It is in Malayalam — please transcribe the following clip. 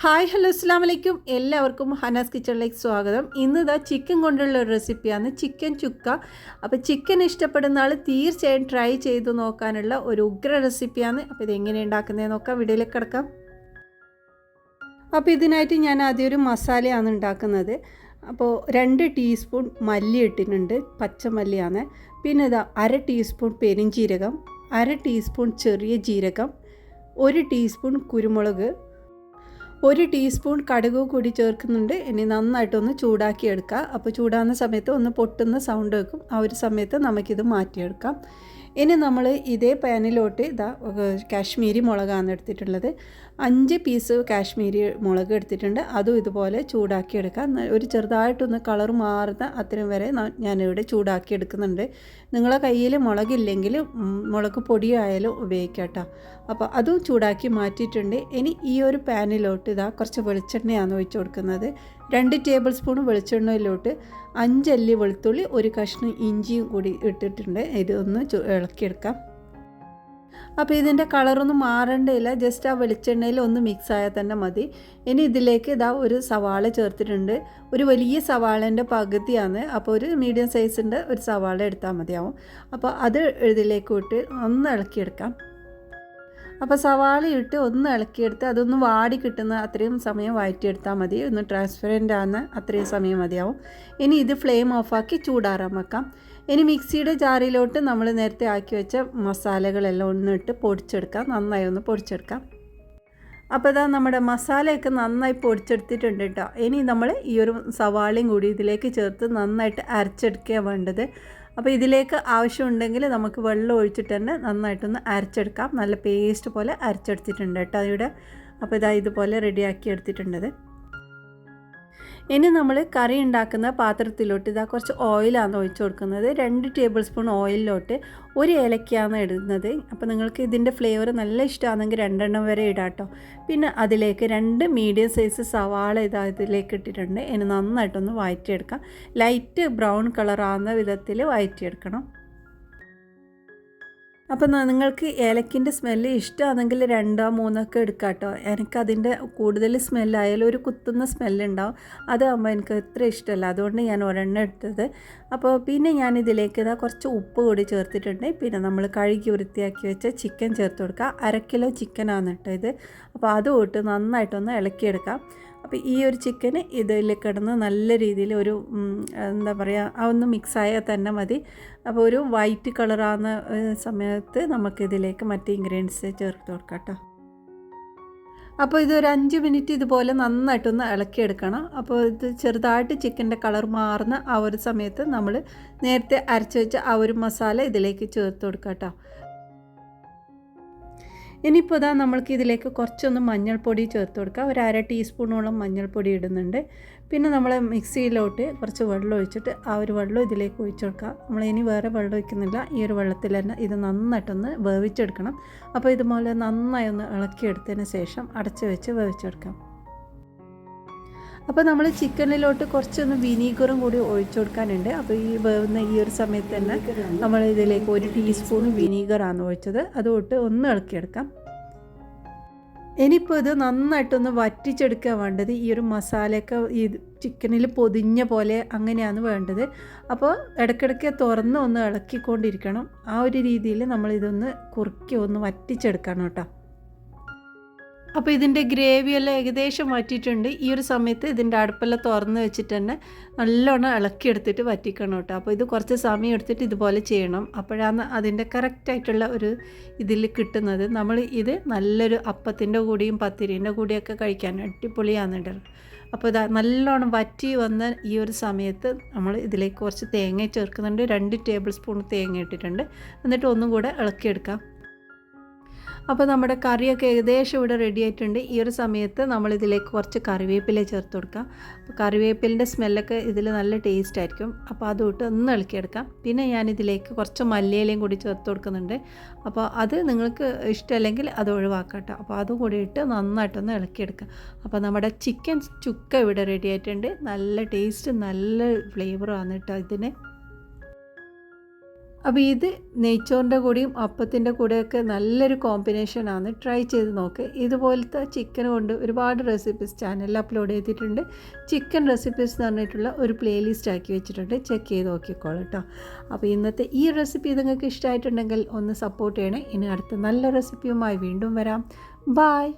ഹായ് ഹലോ അസ്സാം വലൈക്കും. എല്ലാവർക്കും ഹനാസ് കിച്ചണിലേക്ക് സ്വാഗതം. ഇന്ന് ചിക്കൻ കൊണ്ടുള്ള ഒരു റെസിപ്പിയാണ് ചിക്കൻ ചുക്ക. അപ്പോൾ ചിക്കൻ ഇഷ്ടപ്പെടുന്ന ആൾ തീർച്ചയായും ട്രൈ ചെയ്ത് നോക്കാനുള്ള ഒരു ഉഗ്ര റെസിപ്പിയാണ്. അപ്പോൾ ഇതെങ്ങനെ ഉണ്ടാക്കുന്നതെന്ന് നോക്കാം. വീഡിയോയിലേക്ക് കിടക്കാം. അപ്പോൾ ഇതിനായിട്ട് ഞാൻ ആദ്യം ഒരു മസാലയാണ് ഉണ്ടാക്കുന്നത്. അപ്പോൾ 2 ടീസ്പൂൺ മല്ലി ഇട്ടിട്ടുണ്ട്, പച്ചമല്ലിയാണ്. പിന്നെ ഇതാ 1/2 ടീസ്പൂൺ പെരിഞ്ജീരകം, 1/2 ടീസ്പൂൺ ചെറിയ ജീരകം, 1 ടീസ്പൂൺ കുരുമുളക്, 1 ടീസ്പൂൺ കടുക് കൂടി ചേർക്കുന്നുണ്ട്. ഇനി നന്നായിട്ടൊന്ന് ചൂടാക്കി എടുക്കുക. അപ്പോൾ ചൂടാകുന്ന സമയത്ത് ഒന്ന് പൊട്ടുന്ന സൗണ്ട് വെക്കും. ആ ഒരു സമയത്ത് നമുക്കിത് മാറ്റിയെടുക്കാം. ഇനി നമ്മൾ ഇതേ പാനിലോട്ട് കാശ്മീരി മുളകാണ് എടുത്തിട്ടുള്ളത്. 5 പീസ് കാശ്മീരി മുളക് എടുത്തിട്ടുണ്ട്. അതും ഇതുപോലെ ചൂടാക്കി എടുക്കാം. ഒരു ചെറുതായിട്ടൊന്ന് കളർ മാറുന്ന അത്രയും വരെ ഞാനിവിടെ ചൂടാക്കി എടുക്കുന്നുണ്ട്. നിങ്ങളെ കയ്യിൽ മുളകില്ലെങ്കിൽ മുളക് പൊടിയായാലും ഉപയോഗിക്കാം കേട്ടോ. അപ്പോൾ അതും ചൂടാക്കി മാറ്റിയിട്ടുണ്ട്. ഇനി ഈ ഒരു പാനിലോട്ട് കുറച്ച് വെളിച്ചെണ്ണയാണ് ഒഴിച്ചു കൊടുക്കുന്നത്. 2 ടേബിൾ സ്പൂൺ വെളിച്ചെണ്ണയിലോട്ട് 5 അല്ലി വെളുത്തുള്ളി, 1 കഷ്ണം ഇഞ്ചിയും കൂടി ഇട്ടിട്ടുണ്ട്. ഇതൊന്ന് ഇളക്കിയെടുക്കാം. അപ്പോൾ ഇതിൻ്റെ കളറൊന്നും മാറേണ്ടതില്ല, ജസ്റ്റ് ആ വെളിച്ചെണ്ണയിൽ ഒന്ന് മിക്സ് ആയാൽ തന്നെ മതി. ഇനി ഇതിലേക്ക് ഒരു സവാള ചേർത്തിട്ടുണ്ട്. ഒരു വലിയ സവാളേൻ്റെ പകുതിയാണ്. അപ്പോൾ ഒരു മീഡിയം സൈസിൻ്റെ ഒരു സവാള എടുത്താൽ മതിയാവും. അപ്പോൾ അത് ഇതിലേക്ക് ഇട്ട് ഒന്ന് ഇളക്കിയെടുക്കാം. അപ്പോൾ സവാള ഇട്ട് ഒന്ന് ഇളക്കിയെടുത്ത് അതൊന്ന് വാടി കിട്ടുന്ന അത്രയും സമയം വഴറ്റിയെടുത്താൽ മതി. ഒന്ന് ട്രാൻസ്പെറൻ്റ് ആകുന്ന അത്രയും സമയം മതിയാവും. ഇനി ഇത് ഫ്ലെയിം ഓഫാക്കി ചൂടാറാൻ വെക്കാം. ഇനി മിക്സിയുടെ ജാറിലോട്ട് നമ്മൾ നേരത്തെ ആക്കി വെച്ച മസാലകളെല്ലാം ഒന്നിട്ട് പൊടിച്ചെടുക്കാം. നന്നായി ഒന്ന് പൊടിച്ചെടുക്കാം. അപ്പോൾ നമ്മുടെ മസാലയൊക്കെ നന്നായി പൊടിച്ചെടുത്തിട്ടുണ്ട് കേട്ടോ. ഇനി നമ്മൾ ഈ ഒരു സവാളയും കൂടി ഇതിലേക്ക് ചേർത്ത് നന്നായിട്ട് അരച്ചെടുക്കുകയാണ് വേണ്ടത്. അപ്പോൾ ഇതിലേക്ക് ആവശ്യമുണ്ടെങ്കിൽ നമുക്ക് വെള്ളം ഒഴിച്ചിട്ട് തന്നെ നന്നായിട്ടൊന്ന് അരച്ചെടുക്കാം. നല്ല പേസ്റ്റ് പോലെ അരച്ചെടുത്തിട്ടുണ്ട് കേട്ടോ ഇവിടെ. അപ്പോൾ ഇതുപോലെ റെഡിയാക്കി എടുത്തിട്ടുണ്ട്. ഇനി നമ്മൾ കറി ഉണ്ടാക്കുന്ന പാത്രത്തിലോട്ട് കുറച്ച് ഓയിലാണ് ഒഴിച്ചു കൊടുക്കുന്നത്. 2 ടേബിൾ സ്പൂൺ ഓയിലിലോട്ട് 1 ഏലക്കയാണ് ഇടുന്നത്. അപ്പോൾ നിങ്ങൾക്ക് ഇതിൻ്റെ ഫ്ലേവർ നല്ല ഇഷ്ടമാണെങ്കിൽ 2 എണ്ണം വരെ ഇടാം കേട്ടോ. പിന്നെ അതിലേക്ക് 2 മീഡിയം സൈസ് സവാള ഇതിലേക്ക് ഇട്ടിട്ടുണ്ട്. ഇനി നന്നായിട്ടൊന്ന് വഴറ്റിയെടുക്കാം. ലൈറ്റ് ബ്രൗൺ കളറാകുന്ന വിധത്തിൽ വഴറ്റിയെടുക്കണം. അപ്പോൾ നിങ്ങൾക്ക് ഏലക്കിൻ്റെ സ്മെല്ല് ഇഷ്ടമാണെങ്കിൽ 2 3 എടുക്കാം കേട്ടോ. എനിക്കതിൻ്റെ കൂടുതൽ സ്മെല്ലായാലും ഒരു കുത്തുന്ന സ്മെല്ലുണ്ടാവും. അതാകുമ്പോൾ എനിക്ക് ഇത്ര ഇഷ്ടമല്ല, അതുകൊണ്ട് ഞാൻ 1 എടുത്തത്. അപ്പോൾ പിന്നെ ഞാനിതിലേക്ക് കുറച്ച് ഉപ്പ് കൂടി ചേർത്തിട്ടുണ്ട്. പിന്നെ നമ്മൾ കഴുകി വൃത്തിയാക്കി വെച്ച ചിക്കൻ ചേർത്ത് കൊടുക്കുക. 1/2 കിലോ ചിക്കനാണ് കേട്ടോ ഇത്. അപ്പോൾ അതും ഇട്ട് നന്നായിട്ടൊന്ന് ഇളക്കിയെടുക്കാം. അപ്പോൾ ഈ ഒരു ചിക്കന് ഇതിൽ കിടന്ന് നല്ല രീതിയിൽ ഒരു എന്താ പറയുക, അതൊന്ന് മിക്സായാൽ തന്നെ മതി. അപ്പോൾ ഒരു വൈറ്റ് കളറാകുന്ന സമയത്ത് നമുക്കിതിലേക്ക് മറ്റ് ഇൻഗ്രീഡിയൻസ് ചേർത്ത് കൊടുക്കാം കേട്ടോ. അപ്പോൾ ഇതൊരു 5 മിനിറ്റ് ഇതുപോലെ നന്നായിട്ടൊന്ന് ഇളക്കിയെടുക്കണം. അപ്പോൾ ഇത് ചെറുതായിട്ട് ചിക്കൻ്റെ കളർ മാറുന്ന ആ ഒരു സമയത്ത് നമ്മൾ നേരത്തെ അരച്ച് വെച്ച ആ ഒരു മസാല ഇതിലേക്ക് ചേർത്ത് കൊടുക്കാം കേട്ടോ. ഇനിയിപ്പോൾ നമ്മൾക്ക് ഇതിലേക്ക് കുറച്ചൊന്ന് മഞ്ഞൾപ്പൊടി ചേർത്ത് കൊടുക്കുക. ഒരു 1/2 ടീസ്പൂണോളം മഞ്ഞൾപ്പൊടി ഇടുന്നുണ്ട്. പിന്നെ നമ്മൾ മിക്സിയിലോട്ട് കുറച്ച് വെള്ളം ഒഴിച്ചിട്ട് ആ ഒരു വെള്ളം ഇതിലേക്ക് ഒഴിച്ചു കൊടുക്കുക. നമ്മളിനി വേറെ വെള്ളം ഒഴിക്കുന്നില്ല, ഈ ഒരു വെള്ളത്തിൽ തന്നെ ഇത് നന്നായിട്ടൊന്ന് വേവിച്ചെടുക്കണം. അപ്പോൾ ഇതുപോലെ നന്നായി ഒന്ന് ഇളക്കിയെടുത്തതിന് ശേഷം അടച്ച് വെച്ച് വേവിച്ചെടുക്കാം. അപ്പോൾ നമ്മൾ ചിക്കനിലോട്ട് കുറച്ചൊന്ന് വിനീഗറും കൂടി ഒഴിച്ചു കൊടുക്കാനുണ്ട്. അപ്പോൾ ഈ വേവുന്ന ഈ ഒരു സമയത്ത് തന്നെ നമ്മൾ ഇതിലേക്ക് 1 ടീസ്പൂൺ വിനീഗറാണ് ഒഴിച്ചത്. അതുകൊണ്ട് ഒന്ന് ഇളക്കിയെടുക്കാം. ഇനിയിപ്പോൾ ഇത് നന്നായിട്ടൊന്ന് വറ്റിച്ചെടുക്കുക വേണ്ടത്. ഈ ഒരു മസാലയൊക്കെ ഈ ചിക്കനിൽ പൊതിഞ്ഞ പോലെ അങ്ങനെയാണ് വേണ്ടത്. അപ്പോൾ ഇടയ്ക്കിടയ്ക്ക് തുറന്ന് ഒന്ന് ഇളക്കിക്കൊണ്ടിരിക്കണം. ആ ഒരു രീതിയിൽ നമ്മളിതൊന്ന് കുറുക്കി ഒന്ന് വറ്റിച്ചെടുക്കണം കേട്ടോ. അപ്പോൾ ഇതിൻ്റെ ഗ്രേവിയെല്ലാം ഏകദേശം വറ്റിയിട്ടുണ്ട്. ഈ ഒരു സമയത്ത് ഇതിൻ്റെ അടുപ്പെല്ലാം തുറന്ന് വെച്ചിട്ട് തന്നെ നല്ലോണം ഇളക്കിയെടുത്തിട്ട് വറ്റിക്കണം കേട്ടോ. അപ്പോൾ ഇത് കുറച്ച് സമയം എടുത്തിട്ട് ഇതുപോലെ ചെയ്യണം. അപ്പോഴാണ് അതിൻ്റെ കറക്റ്റായിട്ടുള്ള ഒരു ഇതിൽ കിട്ടുന്നത്. നമ്മൾ ഇത് നല്ലൊരു അപ്പത്തിൻ്റെ കൂടിയും പത്തിരീൻ്റെ കൂടിയൊക്കെ കഴിക്കാൻ അടിപൊളിയാണ് കേട്ടോ. അപ്പോൾ നല്ലോണം വറ്റി വന്ന ഈ ഒരു സമയത്ത് നമ്മൾ ഇതിലേക്ക് കുറച്ച് തേങ്ങ ചേർക്കുന്നുണ്ട്. 2 ടേബിൾ സ്പൂൺ തേങ്ങ ഇട്ടിട്ടുണ്ട്. എന്നിട്ട് ഒന്നും കൂടെ ഇളക്കിയെടുക്കാം. അപ്പോൾ നമ്മുടെ കറിയൊക്കെ ഏകദേശം ഇവിടെ റെഡി ആയിട്ടുണ്ട്. ഈ ഒരു സമയത്ത് നമ്മളിതിലേക്ക് കുറച്ച് കറിവേപ്പില ചേർത്ത് കൊടുക്കാം. അപ്പോൾ കറിവേപ്പിലിൻ്റെ സ്മെല്ലൊക്കെ ഇതിൽ നല്ല ടേസ്റ്റ് ആയിരിക്കും. അപ്പോൾ അതുകൊണ്ട് ഒന്ന് ഇളക്കിയെടുക്കാം. പിന്നെ ഞാനിതിലേക്ക് കുറച്ച് മല്ലിയിലയും കൂടി ചേർത്ത് കൊടുക്കുന്നുണ്ട്. അപ്പോൾ അത് നിങ്ങൾക്ക് ഇഷ്ടമല്ലെങ്കിൽ അത് ഒഴിവാക്കാം കേട്ടോ. അപ്പോൾ അതും കൂടി ഇട്ട് നന്നായിട്ടൊന്ന് ഇളക്കിയെടുക്കാം. അപ്പോൾ നമ്മുടെ ചിക്കൻ ചുക്ക ഇവിടെ റെഡി ആയിട്ടുണ്ട്. നല്ല ടേസ്റ്റ്, നല്ല ഫ്ലേവറാണ് കേട്ടോ ഇതിന്. അപ്പോൾ ഇത് നെയ്ച്ചോറിൻ്റെ കൂടെയും അപ്പത്തിൻ്റെ കൂടെയൊക്കെ നല്ലൊരു കോമ്പിനേഷനാണ്. ട്രൈ ചെയ്ത് നോക്ക്. ഇതുപോലത്തെ ചിക്കൻ കൊണ്ട് ഒരുപാട് റെസിപ്പീസ് ചാനലിൽ അപ്ലോഡ് ചെയ്തിട്ടുണ്ട്. ചിക്കൻ റെസിപ്പീസ് എന്ന് പറഞ്ഞിട്ടുള്ള ഒരു പ്ലേലിസ്റ്റ് ആക്കി വെച്ചിട്ടുണ്ട്. ചെക്ക് ചെയ്ത് നോക്കിക്കോളൂ കേട്ടോ. അപ്പോൾ ഇന്നത്തെ ഈ റെസിപ്പി നിങ്ങൾക്ക് ഇഷ്ടമായിട്ടുണ്ടെങ്കിൽ ഒന്ന് സപ്പോർട്ട് ചെയ്യണേ. ഇനി അടുത്ത നല്ല റെസിപ്പിയുമായി വീണ്ടും വരാം. ബായ്.